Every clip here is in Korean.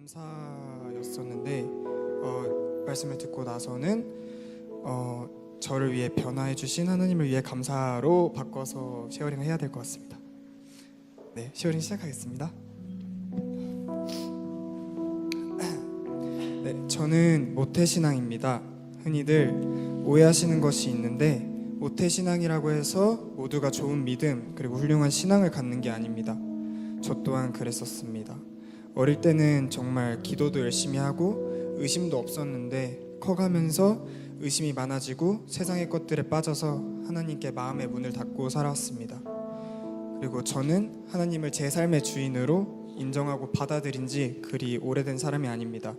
감사였었는데 말씀을 듣고 나서는 저를 위해 변화해 주신 하나님을 위해 감사로 바꿔서 쉐어링을 해야 될 것 같습니다. 네, 쉐어링 시작하겠습니다. 네, 저는 모태신앙입니다. 흔히들 오해하시는 것이 있는데 모태신앙이라고 해서 모두가 좋은 믿음 그리고 훌륭한 신앙을 갖는 게 아닙니다. 저 또한 그랬었습니다. 어릴 때는 정말 기도도 열심히 하고 의심도 없었는데 커가면서 의심이 많아지고 세상의 것들에 빠져서 하나님께 마음의 문을 닫고 살아왔습니다. 그리고 저는 하나님을 제 삶의 주인으로 인정하고 받아들인 지 그리 오래된 사람이 아닙니다.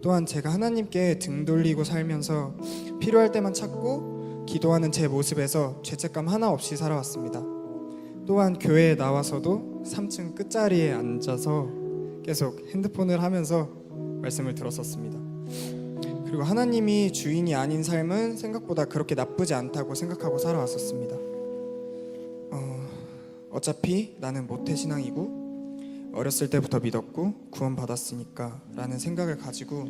또한 제가 하나님께 등 돌리고 살면서 필요할 때만 찾고 기도하는 제 모습에서 죄책감 하나 없이 살아왔습니다. 또한 교회에 나와서도 3층 끝자리에 앉아서 계속 핸드폰을 하면서 말씀을 들었었습니다. 그리고 하나님이 주인이 아닌 삶은 생각보다 그렇게 나쁘지 않다고 생각하고 살아왔었습니다. 어차피 나는 모태신앙이고 어렸을 때부터 믿었고 구원받았으니까 라는 생각을 가지고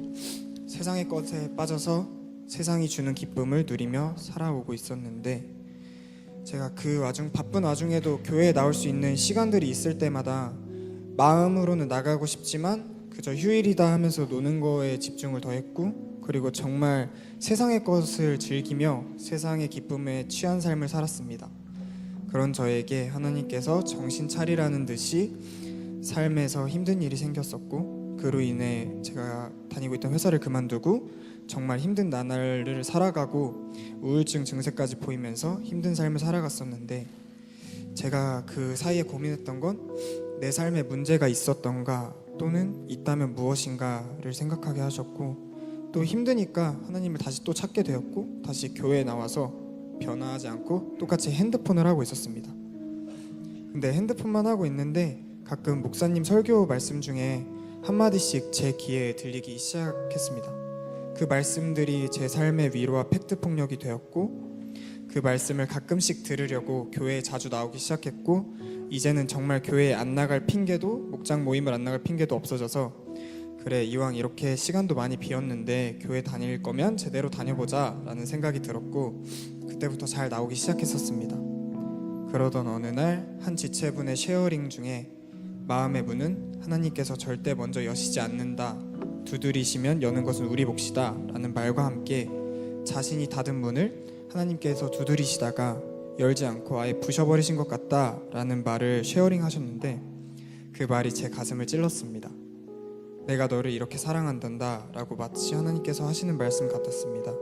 세상의 것에 빠져서 세상이 주는 기쁨을 누리며 살아오고 있었는데, 제가 그 바쁜 와중에도 교회에 나올 수 있는 시간들이 있을 때마다 마음으로는 나가고 싶지만 그저 휴일이다 하면서 노는 거에 집중을 더했고, 그리고 정말 세상의 것을 즐기며 세상의 기쁨에 취한 삶을 살았습니다. 그런 저에게 하나님께서 정신 차리라는 듯이 삶에서 힘든 일이 생겼었고, 그로 인해 제가 다니고 있던 회사를 그만두고 정말 힘든 나날을 살아가고 우울증 증세까지 보이면서 힘든 삶을 살아갔었는데, 제가 그 사이에 고민했던 건 내 삶에 문제가 있었던가 또는 있다면 무엇인가를 생각하게 하셨고, 또 힘드니까 하나님을 다시 또 찾게 되었고, 다시 교회에 나와서 변화하지 않고 똑같이 핸드폰을 하고 있었습니다. 근데 핸드폰만 하고 있는데 가끔 목사님 설교 말씀 중에 한마디씩 제 귀에 들리기 시작했습니다. 그 말씀들이 제 삶의 위로와 팩트 폭력이 되었고, 그 말씀을 가끔씩 들으려고 교회에 자주 나오기 시작했고, 이제는 정말 교회에 안 나갈 핑계도, 목장 모임을 안 나갈 핑계도 없어져서, 그래 이왕 이렇게 시간도 많이 비었는데 교회 다닐 거면 제대로 다녀보자 라는 생각이 들었고, 그때부터 잘 나오기 시작했었습니다. 그러던 어느 날 한 지체분의 쉐어링 중에 마음의 문은 하나님께서 절대 먼저 여시지 않는다, 두드리시면 여는 것은 우리 몫이다 라는 말과 함께 자신이 닫은 문을 하나님께서 두드리시다가 열지 않고 아예 부셔버리신 것 같다 라는 말을 쉐어링 하셨는데, 그 말이 제 가슴을 찔렀습니다. 내가 너를 이렇게 사랑한단다 라고 마치 하나님께서 하시는 말씀 같았습니다.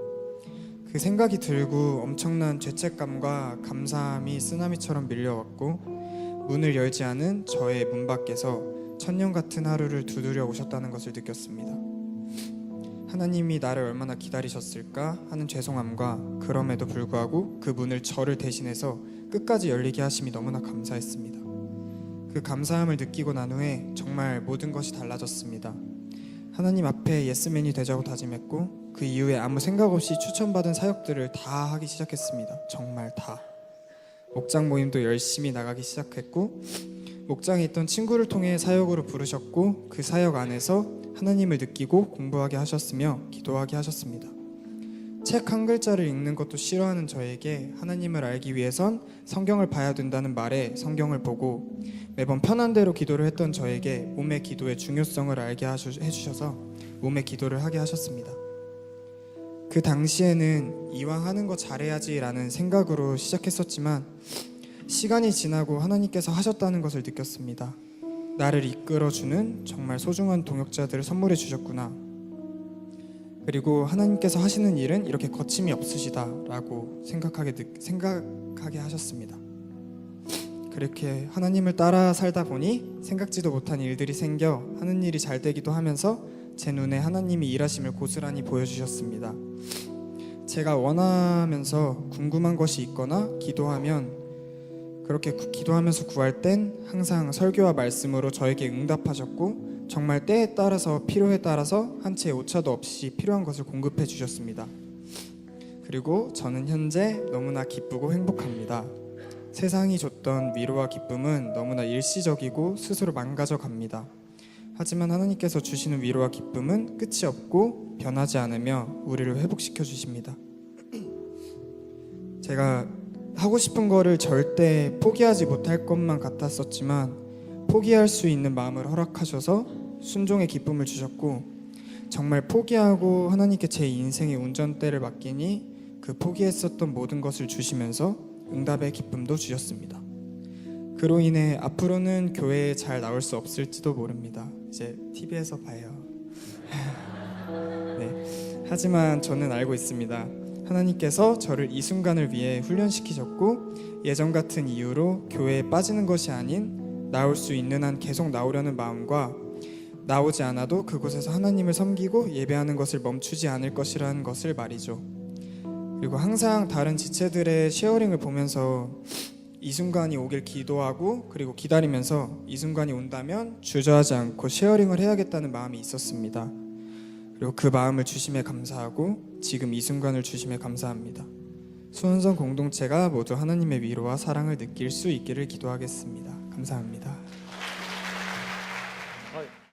그 생각이 들고 엄청난 죄책감과 감사함이 쓰나미처럼 밀려왔고, 문을 열지 않은 저의 문 밖에서 천년 같은 하루를 두드려 오셨다는 것을 느꼈습니다. 하나님이 나를 얼마나 기다리셨을까 하는 죄송함과, 그럼에도 불구하고 그 문을 저를 대신해서 끝까지 열리게 하심이 너무나 감사했습니다. 그 감사함을 느끼고 난 후에 정말 모든 것이 달라졌습니다. 하나님 앞에 예스맨이 되자고 다짐했고, 그 이후에 아무 생각 없이 추천받은 사역들을 다 하기 시작했습니다. 정말 다. 목장 모임도 열심히 나가기 시작했고, 목장에 있던 친구를 통해 사역으로 부르셨고, 그 사역 안에서 하나님을 느끼고 공부하게 하셨으며 기도하게 하셨습니다. 책 한 글자를 읽는 것도 싫어하는 저에게 하나님을 알기 위해선 성경을 봐야 된다는 말에 성경을 보고, 매번 편한 대로 기도를 했던 저에게 몸의 기도의 중요성을 알게 해주셔서 몸의 기도를 하게 하셨습니다. 그 당시에는 이왕 하는 거 잘해야지 라는 생각으로 시작했었지만, 시간이 지나고 하나님께서 하셨다는 것을 느꼈습니다. 나를 이끌어주는 정말 소중한 동역자들을 선물해 주셨구나. 그리고 하나님께서 하시는 일은 이렇게 거침이 없으시다 라고 생각하게 하셨습니다. 그렇게 하나님을 따라 살다 보니 생각지도 못한 일들이 생겨 하는 일이 잘 되기도 하면서 제 눈에 하나님이 일하심을 고스란히 보여주셨습니다. 제가 원하면서 궁금한 것이 있거나 기도하면, 그렇게 기도하면서 구할 땐 항상 설교와 말씀으로 저에게 응답하셨고, 정말 때에 따라서 필요에 따라서 한 채의 오차도 없이 필요한 것을 공급해 주셨습니다. 그리고 저는 현재 너무나 기쁘고 행복합니다. 세상이 줬던 위로와 기쁨은 너무나 일시적이고 스스로 망가져 갑니다. 하지만 하나님께서 주시는 위로와 기쁨은 끝이 없고 변하지 않으며 우리를 회복시켜 주십니다. 제가 하고 싶은 거를 절대 포기하지 못할 것만 같았었지만 포기할 수 있는 마음을 허락하셔서 순종의 기쁨을 주셨고, 정말 포기하고 하나님께 제 인생의 운전대를 맡기니 그 포기했었던 모든 것을 주시면서 응답의 기쁨도 주셨습니다. 그로 인해 앞으로는 교회에 잘 나올 수 없을지도 모릅니다. 이제 TV에서 봐요. 네. 하지만 저는 알고 있습니다. 하나님께서 저를 이 순간을 위해 훈련시키셨고, 예전 같은 이유로 교회에 빠지는 것이 아닌 나올 수 있는 한 계속 나오려는 마음과 나오지 않아도 그곳에서 하나님을 섬기고 예배하는 것을 멈추지 않을 것이라는 것을 말이죠. 그리고 항상 다른 지체들의 쉐어링을 보면서 이 순간이 오길 기도하고, 그리고 기다리면서 이 순간이 온다면 주저하지 않고 쉐어링을 해야겠다는 마음이 있었습니다. 그리고 그 마음을 주심에 감사하고 지금 이 순간을 주심에 감사합니다. 수원성 공동체가 모두 하나님의 위로와 사랑을 느낄 수 있기를 기도하겠습니다. 감사합니다.